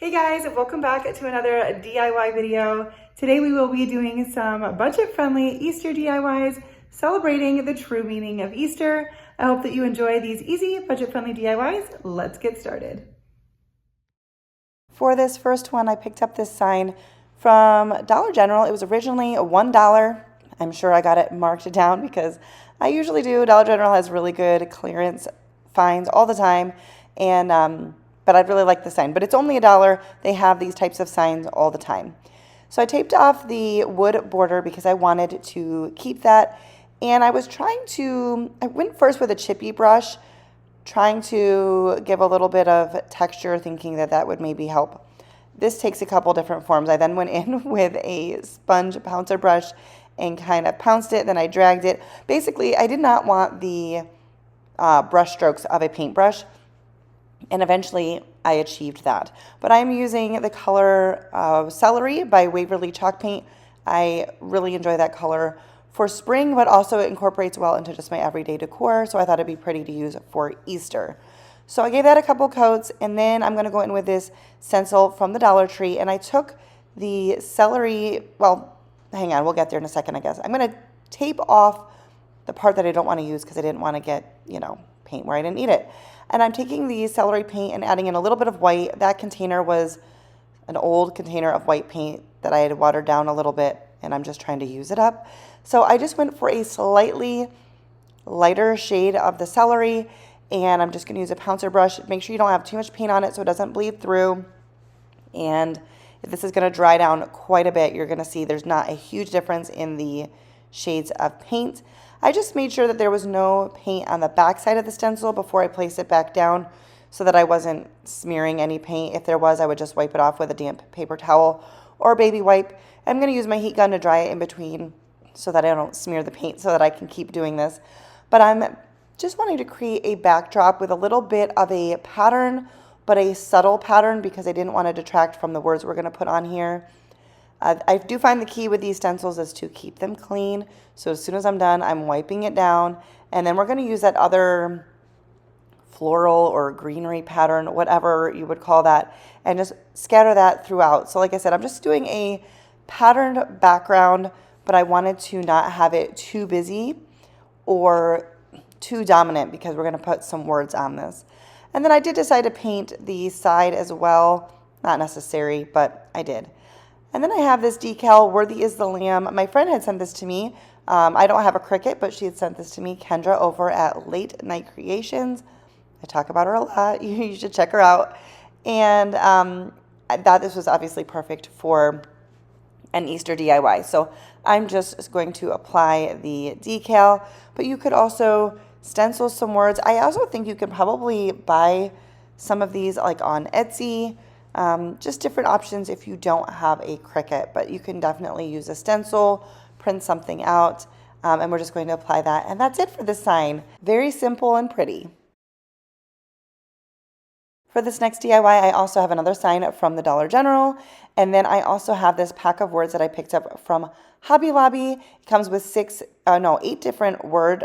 Hey guys, welcome back to another DIY video. Today we will be doing some budget-friendly Easter DIYs celebrating the true meaning of Easter. I hope that you enjoy these easy budget-friendly DIYs. Let's get started. For this first one, I picked up this sign from Dollar General. It was originally $1. I'm sure I got it marked down because I usually do. Dollar General has really good clearance finds all the time, and but I'd really like the sign. But it's only $1. They have these types of signs all the time. So I taped off the wood border because I wanted to keep that. And I went first with a chippy brush, trying to give a little bit of texture, thinking that that would maybe help. This takes a couple different forms. I then went in with a sponge pouncer brush and kind of pounced it, then I dragged it. Basically, I did not want the brush strokes of a paintbrush, and eventually I achieved that. But I'm using the color Celery by Waverly Chalk Paint. I really enjoy that color for spring, but also it incorporates well into just my everyday decor, so I thought it'd be pretty to use for Easter. So I gave that a couple coats, and then I'm gonna go in with this stencil from the Dollar Tree, and I took the celery, well, hang on, we'll get there in a second, I guess. I'm gonna tape off the part that I don't wanna use because I didn't wanna get, paint where I didn't need it. And I'm taking the celery paint and adding in a little bit of white. That container was an old container of white paint that I had watered down a little bit, and I'm just trying to use it up. So I just went for a slightly lighter shade of the celery, and I'm just going to use a pouncer brush. Make sure you don't have too much paint on it so it doesn't bleed through. And if this is going to dry down quite a bit, you're going to see there's not a huge difference in the shades of paint. I just made sure that there was no paint on the back side of the stencil before I placed it back down so that I wasn't smearing any paint. If there was, I would just wipe it off with a damp paper towel or baby wipe. I'm going to use my heat gun to dry it in between so that I don't smear the paint so that I can keep doing this. But I'm just wanting to create a backdrop with a little bit of a pattern, but a subtle pattern because I didn't want to detract from the words we're going to put on here. I do find the key with these stencils is to keep them clean. So as soon as I'm done, I'm wiping it down. And then we're going to use that other floral or greenery pattern, whatever you would call that, and just scatter that throughout. So like I said, I'm just doing a patterned background, but I wanted to not have it too busy or too dominant because we're going to put some words on this. And then I did decide to paint the side as well. Not necessary, but I did. And then I have this decal, Worthy is the Lamb. My friend had sent this to me. I don't have a Cricut, but she had sent this to me, Kendra, over at Late Night Creations. I talk about her a lot. You should check her out. And I thought this was obviously perfect for an Easter DIY. So I'm just going to apply the decal, but you could also stencil some words. I also think you could probably buy some of these like on Etsy. Just different options if you don't have a Cricut, but you can definitely use a stencil, print something out, and we're just going to apply that. And that's it for the sign. Very simple and pretty. For this next DIY, I also have another sign from the Dollar General, and then I also have this pack of words that I picked up from Hobby Lobby. It comes with 8 different words,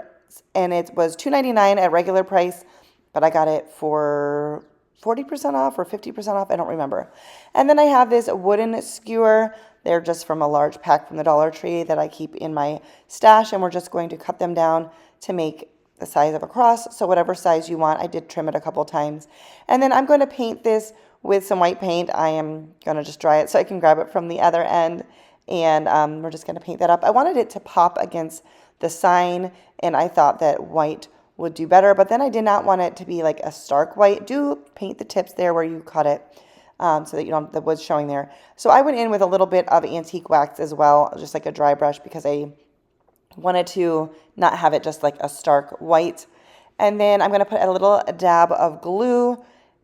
and it was $2.99 at regular price, but I got it for 40% off or 50% off, I don't remember. And then I have this wooden skewer. They're just from a large pack from the Dollar Tree that I keep in my stash, and we're just going to cut them down to make the size of a cross, so whatever size you want. I did trim it a couple times. And then I'm going to paint this with some white paint. I am going to just dry it so I can grab it from the other end, and we're just going to paint that up. I wanted it to pop against the sign, and I thought that white would do better, but then I did not want it to be like a stark white. Do paint the tips there where you cut it so that you don't have the wood showing there. So I went in with a little bit of antique wax as well, just like a dry brush, because I wanted to not have it just like a stark white. And then I'm going to put a little dab of glue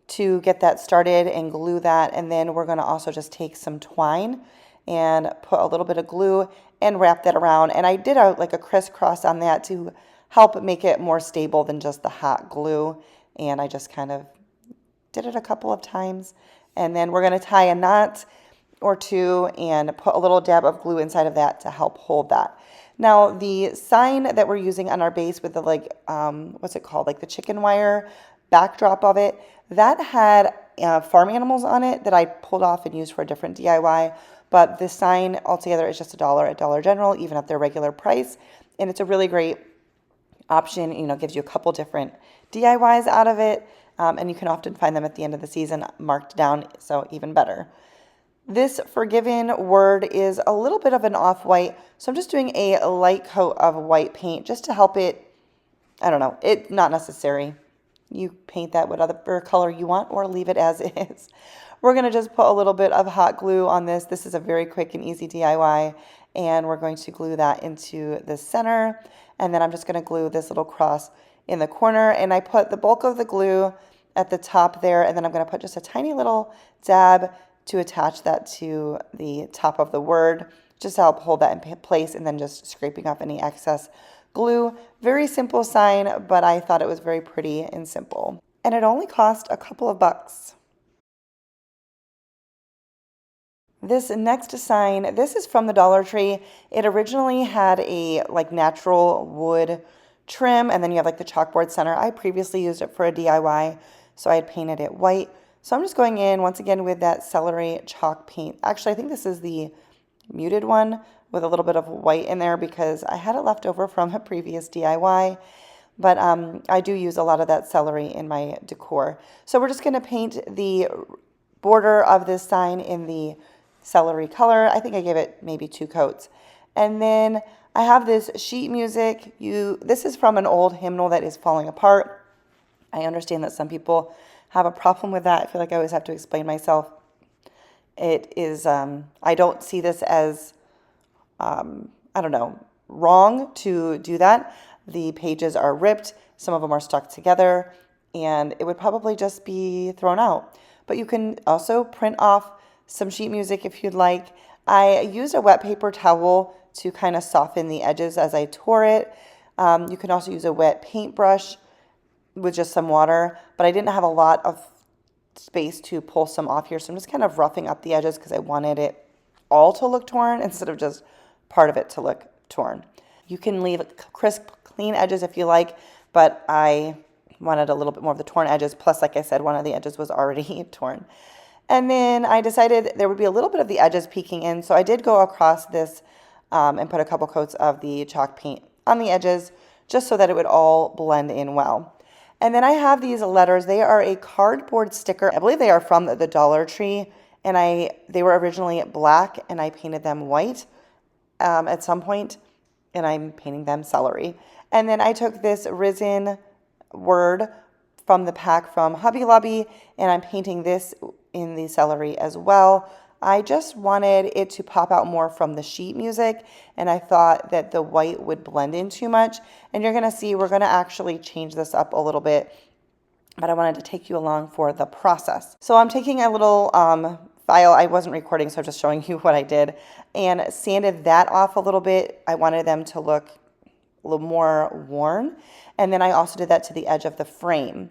to get that started and glue that. And then we're going to also just take some twine and put a little bit of glue and wrap that around. And I did like a crisscross on that to help make it more stable than just the hot glue. And I just kind of did it a couple of times. And then we're going to tie a knot or two and put a little dab of glue inside of that to help hold that. Now, the sign that we're using on our base with the what's it called? Like the chicken wire backdrop of it, That had farm animals on it that I pulled off and used for a different DIY. But this sign altogether is just $1 at Dollar General, even at their regular price. And it's a really great option. Gives you a couple different DIYs out of it. And you can often find them at the end of the season marked down, so even better. This Forgiven word is a little bit of an off-white, so I'm just doing a light coat of white paint just to help it. I don't know, it's not necessary. You paint that whatever color you want or leave it as is. We're going to just put a little bit of hot glue on this. This is a very quick and easy DIY, and we're going to glue that into the center. And then I'm just going to glue this little cross in the corner, and I put the bulk of the glue at the top there, and then I'm going to put just a tiny little dab to attach that to the top of the word, just to help hold that in place, and then just scraping off any excess glue. Very simple sign, but I thought it was very pretty and simple. And it only cost a couple of bucks. This next sign, this is from the Dollar Tree. It originally had a natural wood trim, and then you have the chalkboard center. I previously used it for a DIY, so I had painted it white. So I'm just going in once again with that celery chalk paint. Actually, I think this is the muted one with a little bit of white in there because I had it left over from a previous DIY. But I do use a lot of that celery in my decor. So we're just going to paint the border of this sign in the celery color. I think I gave it maybe 2 coats. And then I have this sheet music. This is from an old hymnal that is falling apart. I understand that some people have a problem with that. I feel like I always have to explain myself. It is, I don't see this as, wrong to do that. The pages are ripped, some of them are stuck together, and it would probably just be thrown out. But you can also print off some sheet music if you'd like. I used a wet paper towel to kind of soften the edges as I tore it. You can also use a wet paintbrush with just some water, but I didn't have a lot of space to pull some off here, so I'm just kind of roughing up the edges because I wanted it all to look torn instead of just part of it to look torn. You can leave crisp, clean edges if you like, but I wanted a little bit more of the torn edges, plus like I said, one of the edges was already torn. And then I decided there would be a little bit of the edges peeking in, so I did go across this and put a couple coats of the chalk paint on the edges just so that it would all blend in well. And then I have these letters. They are a cardboard sticker. I believe they are from the Dollar Tree, and they were originally black, and I painted them white at some point, and I'm painting them celery. And then I took this Risen word from the pack from Hobby Lobby, and I'm painting this in the celery as well. I just wanted it to pop out more from the sheet music, and I thought that the white would blend in too much. And you're going to see we're going to actually change this up a little bit, but I wanted to take you along for the process. So I'm taking a little file. I wasn't recording, so I'm just showing you what I did, and sanded that off a little bit. I wanted them to look a little more worn, and then I also did that to the edge of the frame.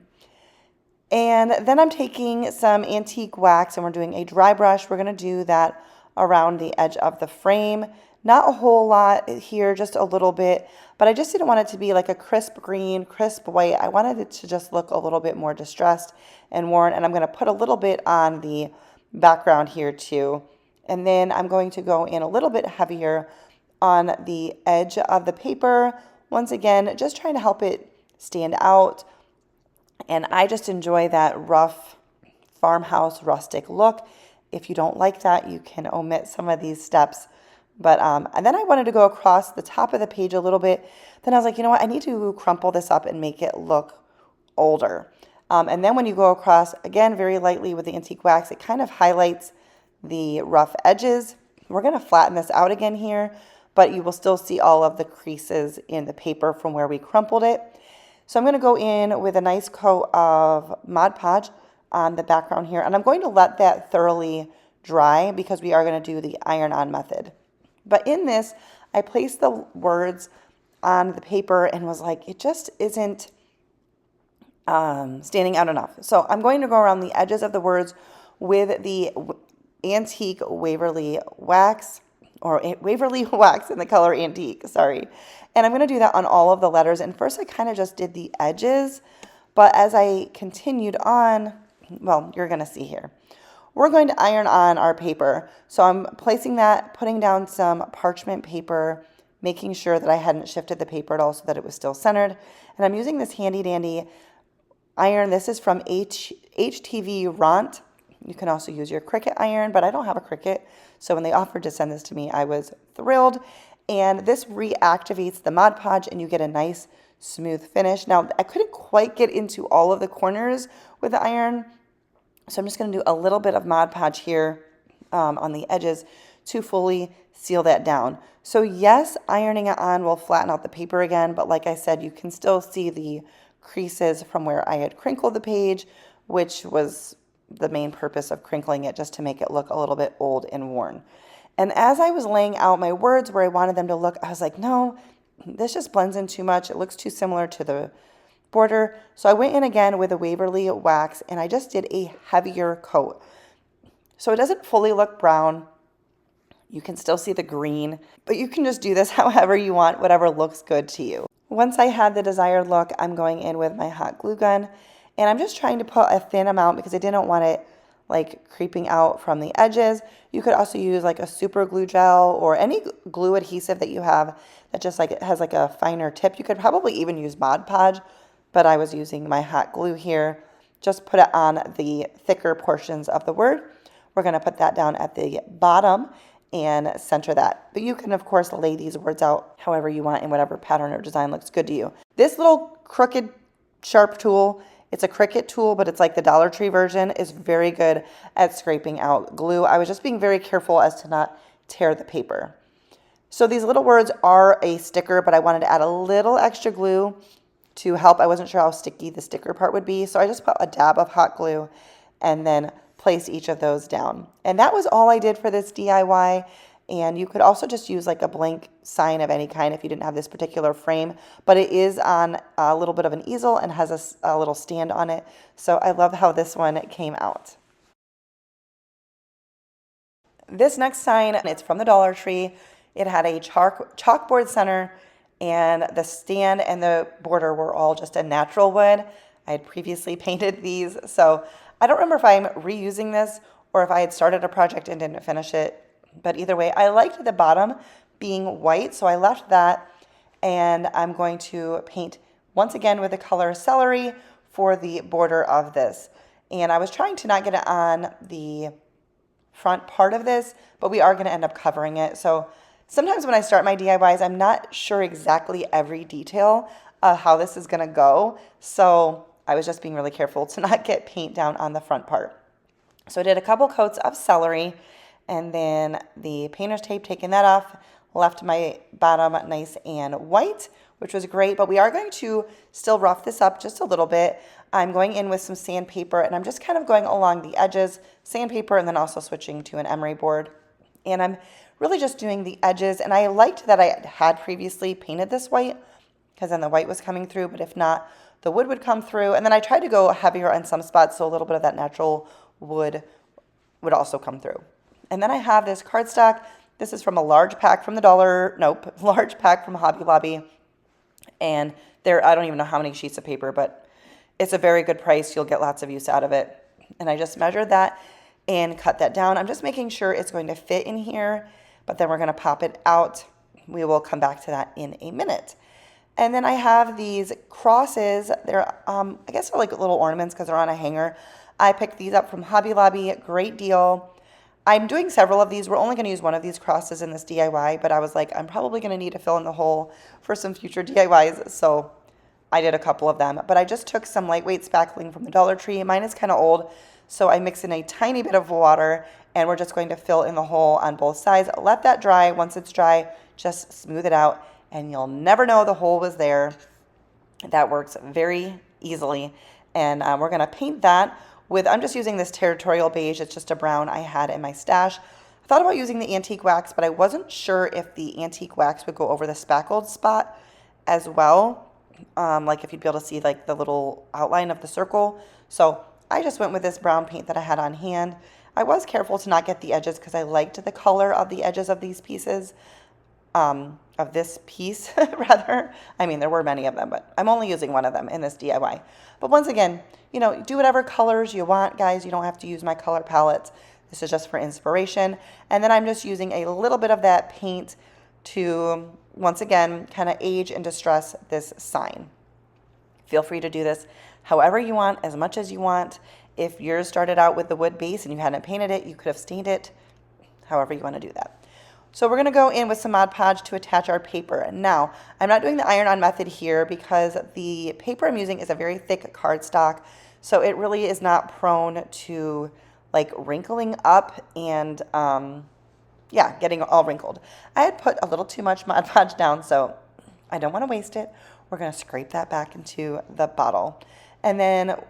And then I'm taking some antique wax, and we're doing a dry brush. We're going to do that around the edge of the frame. Not a whole lot here, just a little bit, but I just didn't want it to be like a crisp green, crisp white. I wanted it to just look a little bit more distressed and worn, and I'm going to put a little bit on the background here too. And then I'm going to go in a little bit heavier on the edge of the paper. Once again, just trying to help it stand out. And I just enjoy that rough farmhouse rustic look. If you don't like that, you can omit some of these steps. But and then I wanted to go across the top of the page a little bit. Then I was like, you know what? I need to crumple this up and make it look older. And then when you go across, again, very lightly with the antique wax, it kind of highlights the rough edges. We're going to flatten this out again here, but you will still see all of the creases in the paper from where we crumpled it. So I'm going to go in with a nice coat of Mod Podge on the background here, and I'm going to let that thoroughly dry because we are going to do the iron-on method. But in this, I placed the words on the paper and was like, it just isn't standing out enough. So I'm going to go around the edges of the words with the antique Waverly wax, or Waverly wax in the color antique, sorry. And I'm going to do that on all of the letters. And first I kind of just did the edges, but as I continued on, well, you're going to see here. We're going to iron on our paper. So I'm placing that, putting down some parchment paper, making sure that I hadn't shifted the paper at all so that it was still centered. And I'm using this handy dandy iron. This is from HTV Ront. You can also use your Cricut iron, but I don't have a Cricut. So when they offered to send this to me, I was thrilled. And this reactivates the Mod Podge and you get a nice smooth finish. Now, I couldn't quite get into all of the corners with the iron, so I'm just going to do a little bit of Mod Podge here on the edges to fully seal that down. So yes, ironing it on will flatten out the paper again, but like I said, you can still see the creases from where I had crinkled the page, which was the main purpose of crinkling it, just to make it look a little bit old and worn. And as I was laying out my words where I wanted them to look, I was like, no, this just blends in too much. It looks too similar to the border. So I went in again with a Waverly wax and I just did a heavier coat. So it doesn't fully look brown. You can still see the green, but you can just do this however you want, whatever looks good to you. Once I had the desired look, I'm going in with my hot glue gun and I'm just trying to put a thin amount because I didn't want it like creeping out from the edges. You could also use like a super glue gel or any glue adhesive that you have that just like it has like a finer tip. You could probably even use Mod Podge, but I was using my hot glue here. Just put it on the thicker portions of the word. We're going to put that down at the bottom and center that. But you can, of course, lay these words out however you want in whatever pattern or design looks good to you. This little crooked sharp tool, it's a Cricut tool, but it's like the Dollar Tree version, is very good at scraping out glue. I was just being very careful as to not tear the paper. So these little words are a sticker, but I wanted to add a little extra glue to help. I wasn't sure how sticky the sticker part would be, so I just put a dab of hot glue and then place each of those down. And that was all I did for this DIY. And you could also just use like a blank sign of any kind if you didn't have this particular frame, but it is on a little bit of an easel and has a little stand on it. So I love how this one came out. This next sign, it's from the Dollar Tree. It had a chalkboard center and the stand and the border were all just a natural wood. I had previously painted these, so I don't remember if I'm reusing this or if I had started a project and didn't finish it. But either way, I liked the bottom being white, so I left that. And I'm going to paint once again with the color Celery for the border of this. And I was trying to not get it on the front part of this, but we are going to end up covering it. So sometimes when I start my DIYs, I'm not sure exactly every detail of how this is going to go. So I was just being really careful to not get paint down on the front part. So I did a couple coats of Celery and then the painter's tape, taking that off, left my bottom nice and white, which was great, but we are going to still rough this up just a little bit. I'm going in with some sandpaper and I'm just kind of going along the edges, sandpaper, and then also switching to an emery board. And I'm really just doing the edges, and I liked that I had previously painted this white because then the white was coming through, but if not, the wood would come through. And then I tried to go heavier on some spots so a little bit of that natural wood would also come through. And then I have this cardstock. This is from a large pack from large pack from Hobby Lobby. And I don't even know how many sheets of paper, but it's a very good price. You'll get lots of use out of it. And I just measured that and cut that down. I'm just making sure it's going to fit in here, but then we're going to pop it out. We will come back to that in a minute. And then I have these crosses. They're, I guess they're like little ornaments because they're on a hanger. I picked these up from Hobby Lobby. Great deal. I'm doing several of these. We're only going to use one of these crosses in this DIY, but I was like, I'm probably going to need to fill in the hole for some future DIYs, so I did a couple of them. But I just took some lightweight spackling from the Dollar Tree. Mine is kind of old, so I mix in a tiny bit of water, and we're just going to fill in the hole on both sides. Let that dry. Once it's dry, just smooth it out, and you'll never know the hole was there. That works very easily, and we're going to paint that with, I'm just using this Territorial Beige. It's just a brown I had in my stash. I thought about using the antique wax, but I wasn't sure if the antique wax would go over the spackled spot as well. Like if you'd be able to see like the little outline of the circle. So I just went with this brown paint that I had on hand. I was careful to not get the edges because I liked the color of the edges of these pieces. of this piece, rather. I mean, there were many of them, but I'm only using one of them in this DIY. But once again, you know, do whatever colors you want, guys. You don't have to use my color palettes. This is just for inspiration. And then I'm just using a little bit of that paint to, once again, kind of age and distress this sign. Feel free to do this however you want, as much as you want. If yours started out with the wood base and you hadn't painted it, you could have stained it, however you want to do that. So we're going to go in with some Mod Podge to attach our paper. Now, I'm not doing the iron-on method here because the paper I'm using is a very thick cardstock, so it really is not prone to like wrinkling up and yeah, getting all wrinkled. I had put a little too much Mod Podge down, so I don't want to waste it. We're going to scrape that back into the bottle. And then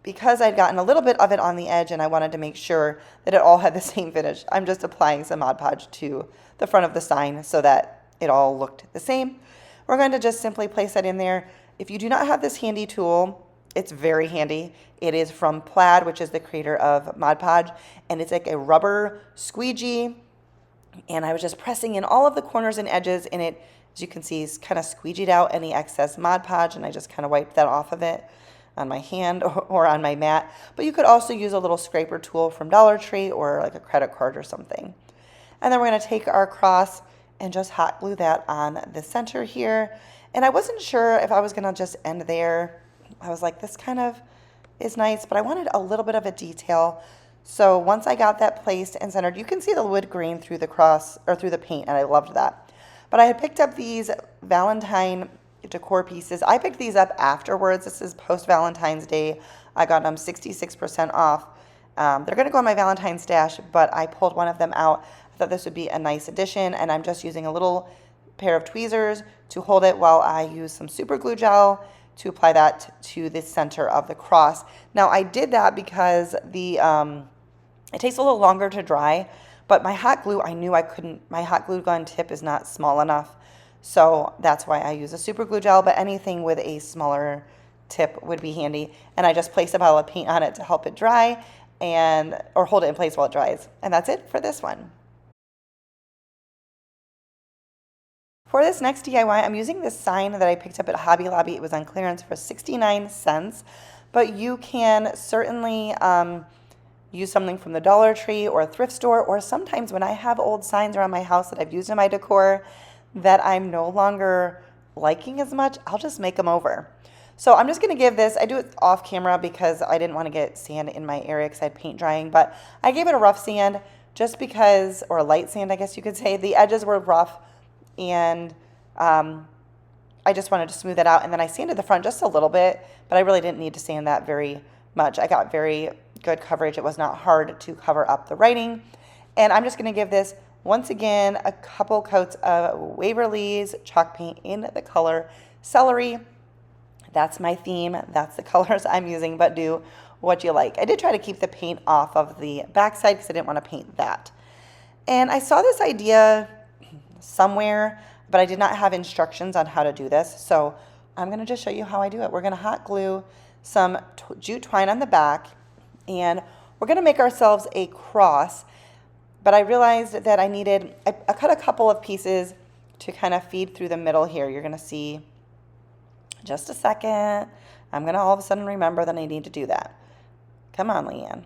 because I'd gotten a little bit of it on the edge and I wanted to make sure that it all had the same finish, I'm just applying some Mod Podge to the front of the sign so that it all looked the same. We're going to just simply place that in there. If you do not have this handy tool, it's very handy. It is from Plaid, which is the creator of Mod Podge, and it's like a rubber squeegee. And I was just pressing in all of the corners and edges, and it, as you can see, is kind of squeegeed out any excess Mod Podge, and I just kind of wiped that off of it on my hand or on my mat. But you could also use a little scraper tool from Dollar Tree or like a credit card or something. And then we're going to take our cross and just hot glue that on the center here. And I wasn't sure if I was going to just end there. I was like, this kind of is nice, but I wanted a little bit of a detail. So once I got that placed and centered, you can see the wood grain through the cross or through the paint, and I loved that. But I had picked up these Valentine decor pieces. I picked these up afterwards. This is post-Valentine's Day. I got them 66% off. They're going to go in my Valentine's stash, but I pulled one of them out. I thought this would be a nice addition, and I'm just using a little pair of tweezers to hold it while I use some super glue gel to apply that to the center of the cross. Now, I did that because the it takes a little longer to dry, but my hot glue, I knew I couldn't, my hot glue gun tip is not small enough. So that's why I use a super glue gel, but anything with a smaller tip would be handy. And I just place a bottle of paint on it to help it dry or hold it in place while it dries. And that's it for this one. For this next DIY, I'm using this sign that I picked up at Hobby Lobby. It was on clearance for 69 cents, but you can certainly use something from the Dollar Tree or a thrift store, or sometimes when I have old signs around my house that I've used in my decor that I'm no longer liking as much, I'll just make them over. So I'm just going to give this, I do it off camera because I didn't want to get sand in my area because I had paint drying, but I gave it a rough sand just because, or a light sand I guess you could say. The edges were rough, and I just wanted to smooth it out, and then I sanded the front just a little bit, but I really didn't need to sand that very much. I got very good coverage. It was not hard to cover up the writing, and I'm just going to give this, once again, a couple coats of Waverly's chalk paint in the color Celery. That's my theme. That's the colors I'm using, but do what you like. I did try to keep the paint off of the backside because I didn't want to paint that. And I saw this idea somewhere, but I did not have instructions on how to do this. So I'm going to just show you how I do it. We're going to hot glue some jute twine on the back, and we're going to make ourselves a cross. But I realized that I cut a couple of pieces to kind of feed through the middle here. You're going to see just a second. I'm going to all of a sudden remember that I need to do that. Come on, Leanne.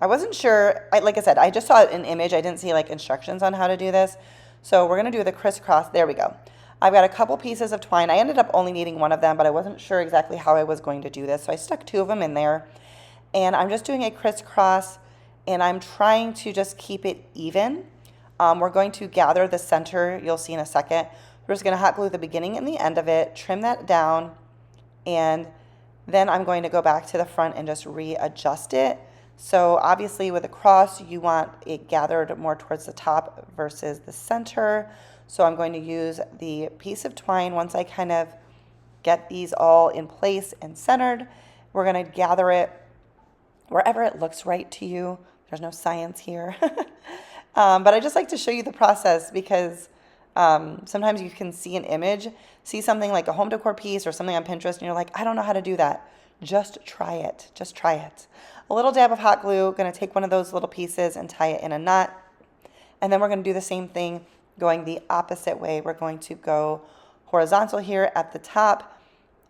I wasn't sure. Like I said, I just saw an image. I didn't see like instructions on how to do this. So we're going to do the crisscross. There we go. I've got a couple pieces of twine. I ended up only needing one of them, but I wasn't sure exactly how I was going to do this. So I stuck two of them in there. And I'm just doing a crisscross, and I'm trying to just keep it even. We're going to gather the center. You'll see in a second. We're just going to hot glue the beginning and the end of it, trim that down, and then I'm going to go back to the front and just readjust it. So obviously with a cross, you want it gathered more towards the top versus the center. So I'm going to use the piece of twine. Once I kind of get these all in place and centered, we're going to gather it wherever it looks right to you. There's no science here. But I just like to show you the process because sometimes you can see an image, see something like a home decor piece or something on Pinterest, and you're like, I don't know how to do that. Just try it. Just try it. A little dab of hot glue. Going to take one of those little pieces and tie it in a knot. And then we're going to do the same thing going the opposite way. We're going to go horizontal here at the top,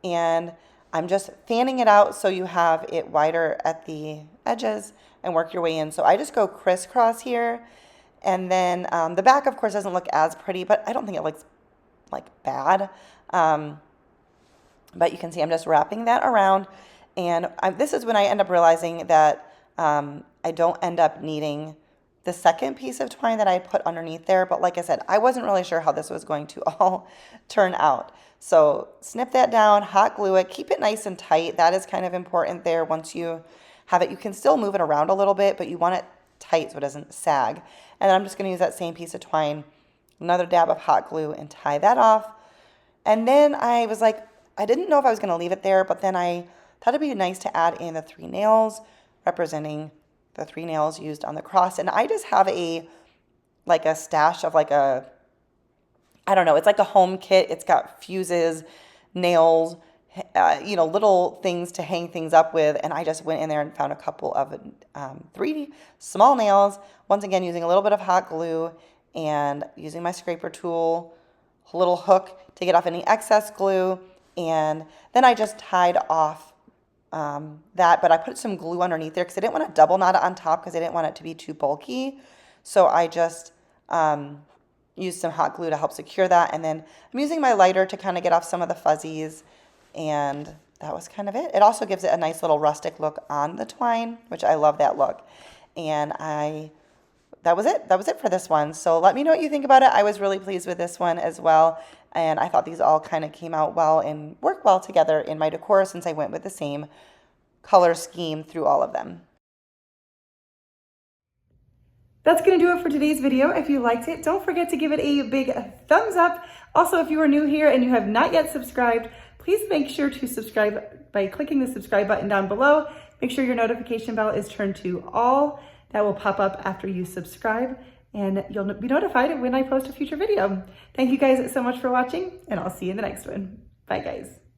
and I'm just fanning it out so you have it wider at the edges and work your way in. So I just go crisscross here, and then the back, of course, doesn't look as pretty, but I don't think it looks like bad. But you can see I'm just wrapping that around, and this is when I end up realizing that I don't end up needing the second piece of twine that I put underneath there. But like I said, I wasn't really sure how this was going to all turn out. So snip that down, hot glue it, keep it nice and tight. That is kind of important there. Once you have it, you can still move it around a little bit, but you want it tight so it doesn't sag. And then I'm just going to use that same piece of twine, another dab of hot glue, and tie that off. And then I was like, I didn't know if I was going to leave it there, but then I thought it'd be nice to add in the 3 nails representing the 3 nails used on the cross. And I just have a stash of I don't know, it's like a home kit. It's got fuses, nails, little things to hang things up with. And I just went in there and found a couple of 3 small nails, once again using a little bit of hot glue and using my scraper tool, a little hook to get off any excess glue. And then I just tied off that, but I put some glue underneath there because I didn't want to double knot it on top because I didn't want it to be too bulky. So I just used some hot glue to help secure that. And then I'm using my lighter to kind of get off some of the fuzzies. And that was kind of it. It also gives it a nice little rustic look on the twine, which I love that look. And that was it. That was it for this one. So let me know what you think about it. I was really pleased with this one as well. And I thought these all kind of came out well and worked well together in my decor since I went with the same color scheme through all of them. That's going to do it for today's video. If you liked it, don't forget to give it a big thumbs up. Also, if you are new here and you have not yet subscribed, please make sure to subscribe by clicking the subscribe button down below. Make sure your notification bell is turned to all. That will pop up after you subscribe, and you'll be notified when I post a future video. Thank you guys so much for watching, and I'll see you in the next one. Bye, guys.